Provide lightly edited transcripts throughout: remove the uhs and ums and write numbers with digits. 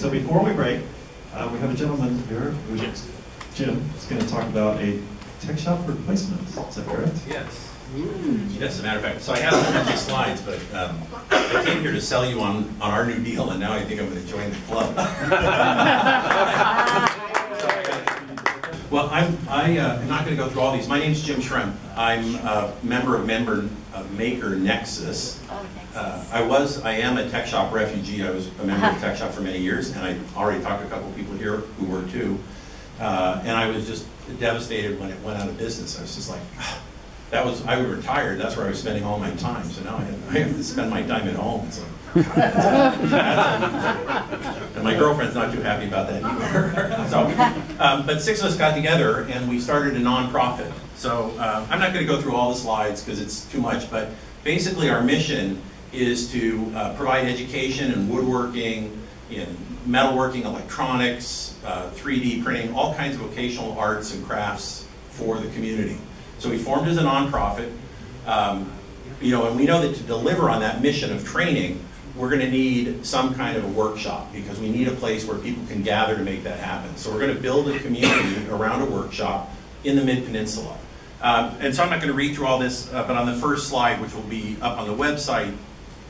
so before we break, we have a gentleman here, Jim, is going to talk about a TechShop replacement. Is that correct? Yes. Yes, as a matter of fact. So I have 100 slides, but I came here to sell you on our new deal, and now I think I'm going to join the club. Well, I'm not going to go through all these. My name's Jim Schremp. I'm a member of Maker Nexus. I am a TechShop refugee. I was a member of TechShop for many years, and I already talked to a couple of people here who were too. And I was just devastated when it went out of business. I was just like, I was retired. That's where I was spending all my time. So now I have to spend my time at home. It's like, and my girlfriend's not too happy about that either. So, but 6 of us got together and we started a nonprofit. So I'm not going to go through all the slides because it's too much. But basically, our mission is to provide education in woodworking, in metalworking, electronics, 3D printing, all kinds of vocational arts and crafts for the community. So we formed as a nonprofit, and we know that to deliver on that mission of training, we're going to need some kind of a workshop because we need a place where people can gather to make that happen. So we're going to build a community around a workshop in the Mid-Peninsula. And so I'm not going to read through all this, but on the first slide, which will be up on the website,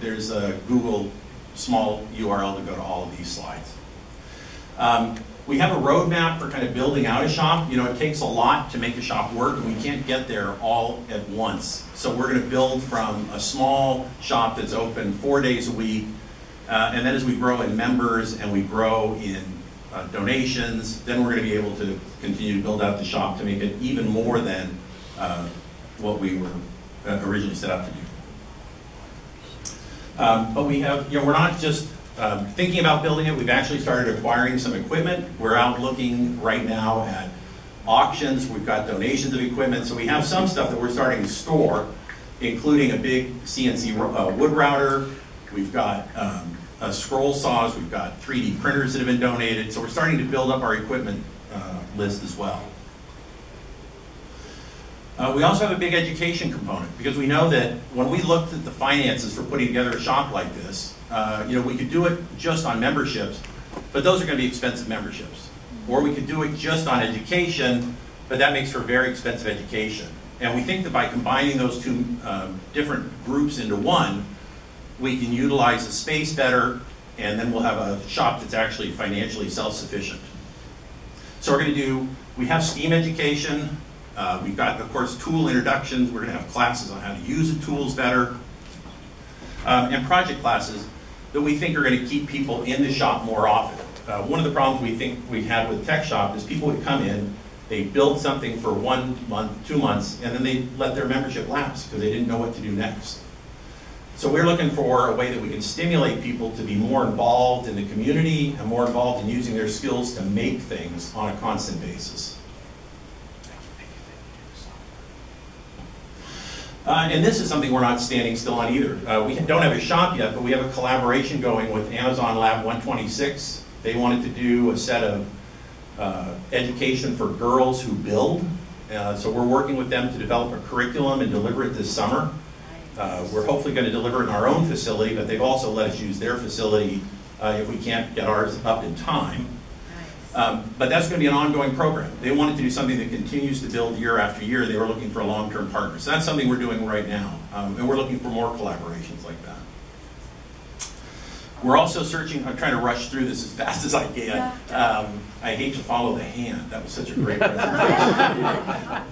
there's a Google small URL to go to all of these slides. We have a roadmap for kind of building out a shop. It takes a lot to make a shop work, and we can't get there all at once. So we're going to build from a small shop that's open 4 days a week, and then as we grow in members and we grow in donations, then we're going to be able to continue to build out the shop to make it even more than what we were originally set out to do. But we have, we're not just thinking about building it. We've actually started acquiring some equipment. We're out looking right now at auctions. We've got donations of equipment. So we have some stuff that we're starting to store, including a big CNC wood router. We've got scroll saws. We've got 3D printers that have been donated. So we're starting to build up our equipment list as well. We also have a big education component because we know that when we looked at the finances for putting together a shop like this, we could do it just on memberships, but those are going to be expensive memberships. Or we could do it just on education, but that makes for very expensive education. And we think that by combining those two different groups into one, we can utilize the space better, and then we'll have a shop that's actually financially self-sufficient. So we have STEAM education. We've got, of course, tool introductions. We're going to have classes on how to use the tools better. And project classes that we think are going to keep people in the shop more often. One of the problems we think we had with TechShop is people would come in, they build something for 1 month, 2 months, and then they let their membership lapse because they didn't know what to do next. So we're looking for a way that we can stimulate people to be more involved in the community and more involved in using their skills to make things on a constant basis. And this is something we're not standing still on either. We don't have a shop yet, but we have a collaboration going with Amazon Lab 126. They wanted to do a set of education for girls who build. So we're working with them to develop a curriculum and deliver it this summer. We're hopefully going to deliver it in our own facility, but they've also let us use their facility if we can't get ours up in time. But that's going to be an ongoing program. They wanted to do something that continues to build year after year. They were looking for a long-term partner. So that's something we're doing right now. And we're looking for more collaborations like that. We're also searching, I'm trying to rush through this as fast as I can. I hate to follow the hand. That was such a great presentation.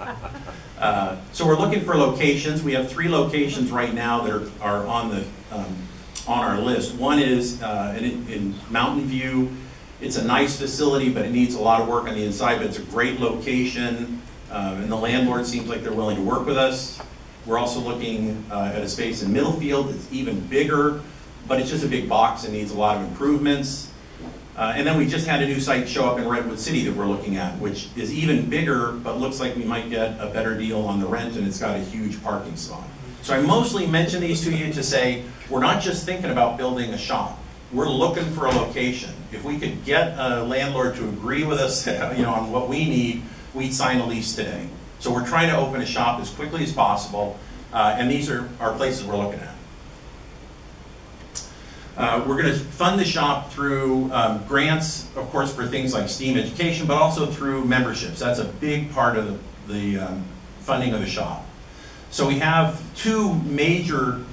So we're looking for locations. We have 3 locations right now that are on our list. One is in Mountain View. It's a nice facility, but it needs a lot of work on the inside, but it's a great location, and the landlord seems like they're willing to work with us. We're also looking at a space in Middlefield that's even bigger, but it's just a big box and needs a lot of improvements. And then we just had a new site show up in Redwood City that we're looking at, which is even bigger, but looks like we might get a better deal on the rent, and it's got a huge parking spot. So I mostly mention these to you to say, we're not just thinking about building a shop. We're looking for a location. If we could get a landlord to agree with us on what we need, we'd sign a lease today. So we're trying to open a shop as quickly as possible, and these are places we're looking at. We're going to fund the shop through grants, of course, for things like STEAM education, but also through memberships. That's a big part of the funding of the shop. So we have two major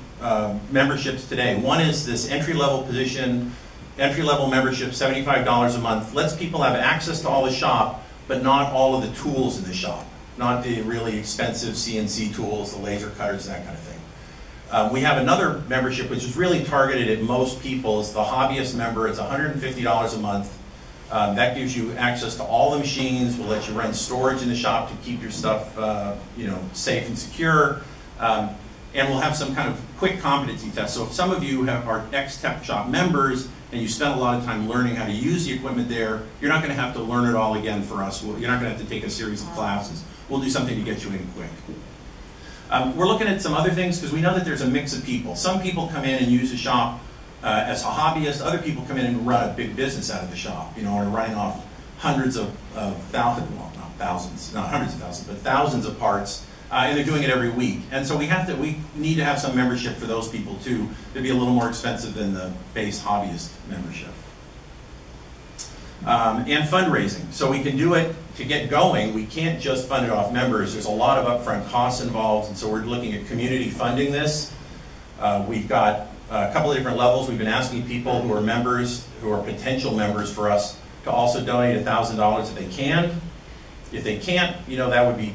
memberships today. One is this entry-level position, entry-level membership, $75 a month. Lets people have access to all the shop, but not all of the tools in the shop. Not the really expensive CNC tools, the laser cutters, that kind of thing. We have another membership which is really targeted at most people. It's the hobbyist member. It's $150 a month. That gives you access to all the machines. We'll let you run storage in the shop to keep your stuff safe and secure. And we'll have some kind of quick competency test. So if some of you are ex-TechShop members and you spent a lot of time learning how to use the equipment there, you're not going to have to learn it all again for us. You're not going to have to take a series of classes. We'll do something to get you in quick. We're looking at some other things because we know that there's a mix of people. Some people come in and use the shop as a hobbyist. Other people come in and run a big business out of the shop, are running off hundreds of thousands, well, not thousands, not hundreds of thousands, but thousands of parts, and they're doing it every week. And so we need to have some membership for those people too. It'd be a little more expensive than the base hobbyist membership. And fundraising. So we can do it to get going. We can't just fund it off members. There's a lot of upfront costs involved, and so we're looking at community funding this. We've got a couple of different levels. We've been asking people who are members, who are potential members for us, to also donate $1,000 if they can. If they can't,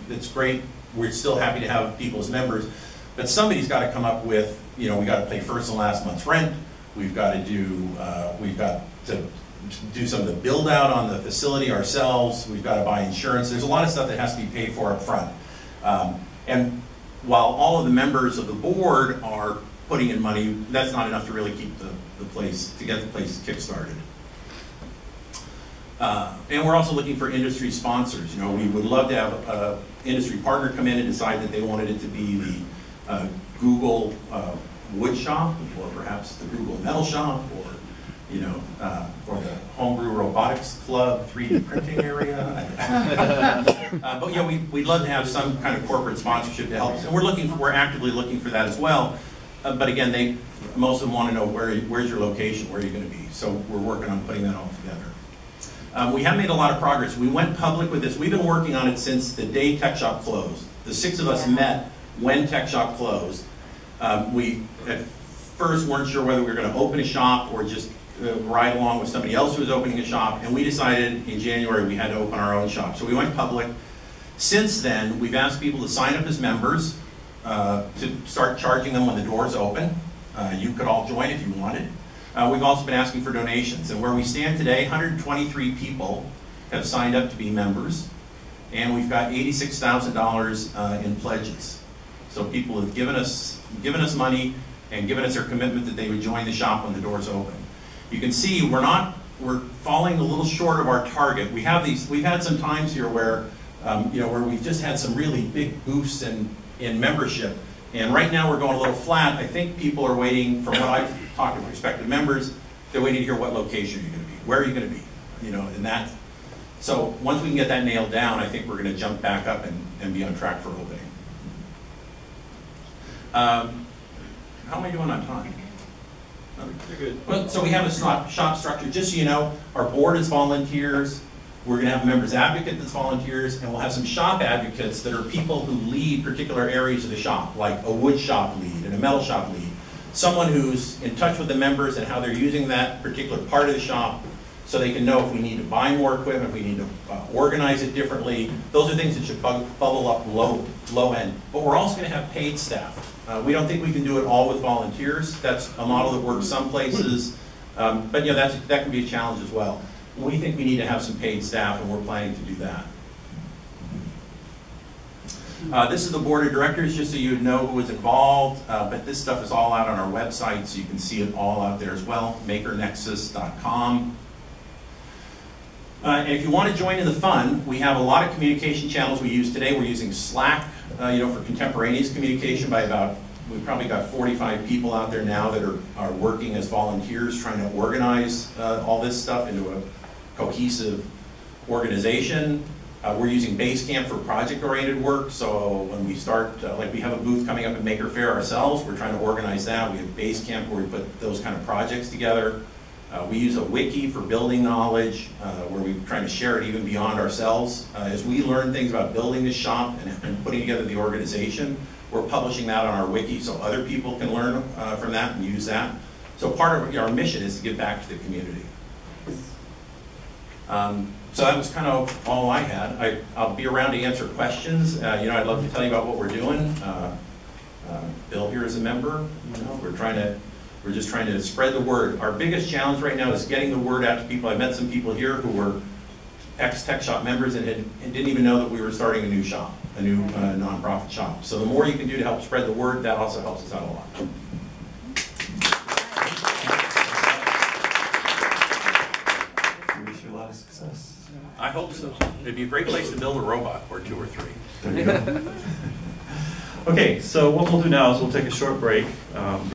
that's great. We're still happy to have people as members, but somebody's got to come up with, we got to pay first and last month's rent. We've got to do some of the build out on the facility ourselves. We've got to buy insurance. There's a lot of stuff that has to be paid for up front. And while all of the members of the board are putting in money, that's not enough to really keep the place, to get the place kick-started. And we're also looking for industry sponsors. We would love to have an industry partner come in and decide that they wanted it to be the Google wood shop, or perhaps the Google metal shop, or the Brew Robotics Club 3D printing area. But we'd love to have some kind of corporate sponsorship to help us, and we're actively looking for that as well. But again, most of them want to know where's your location, where are you going to be. So we're working on putting that all together. We have made a lot of progress. We went public with this. We've been working on it since the day TechShop closed. The 6 of us met when TechShop closed. We at first weren't sure whether we were going to open a shop or just ride along with somebody else who was opening a shop, and we decided in January we had to open our own shop. So we went public. Since then, we've asked people to sign up as members, to start charging them when the doors open. You could all join if you wanted. We've also been asking for donations, and where we stand today, 123 people have signed up to be members, and we've got $86,000 in pledges. So people have given us money and given us their commitment that they would join the shop when the doors open. You can see we're falling a little short of our target. We've had some times here where where we've just had some really big boosts in membership, and right now we're going a little flat. I think people are waiting, from what I've talked to prospective members, they're waiting to hear what location you're going to be, where are you going to be, and that. So once we can get that nailed down, I think we're going to jump back up and be on track for opening. How am I doing on time? Good. Well, so we have a shop structure. Just so you know, our board is volunteers. We're going to have a members advocate that's volunteers, and we'll have some shop advocates that are people who lead particular areas of the shop, like a wood shop lead and a metal shop lead. Someone who's in touch with the members and how they're using that particular part of the shop, so they can know if we need to buy more equipment, if we need to organize it differently. Those are things that should bubble up low end. But we're also going to have paid staff. We don't think we can do it all with volunteers. That's a model that works some places, but that can be a challenge as well. We think we need to have some paid staff, and we're planning to do that. This is the board of directors, just so you know who was involved, but this stuff is all out on our website, so you can see it all out there as well, makernexus.com. And if you want to join in the fun, we have a lot of communication channels we use today. We're using Slack, for contemporaneous communication we've probably got 45 people out there now that are working as volunteers, trying to organize all this stuff into a cohesive organization. We're using Basecamp for project-oriented work, so when we start, like we have a booth coming up at Maker Faire ourselves, we're trying to organize that. We have Basecamp where we put those kind of projects together. We use a wiki for building knowledge, where we're trying to share it even beyond ourselves. As we learn things about building the shop and putting together the organization, we're publishing that on our wiki so other people can learn from that and use that. So part of our mission is to give back to the community. So that was kind of all I had. I'll be around to answer questions. I'd love to tell you about what we're doing. Bill here is a member. We're just trying to spread the word. Our biggest challenge right now is getting the word out to people. I met some people here who were ex-TechShop members and didn't even know that we were starting a new shop, a new nonprofit shop. So the more you can do to help spread the word, that also helps us out a lot. We wish you a lot of success. I hope so. It'd be a great place to build a robot, or 2 or 3. There you go. Okay, so what we'll do now is we'll take a short break.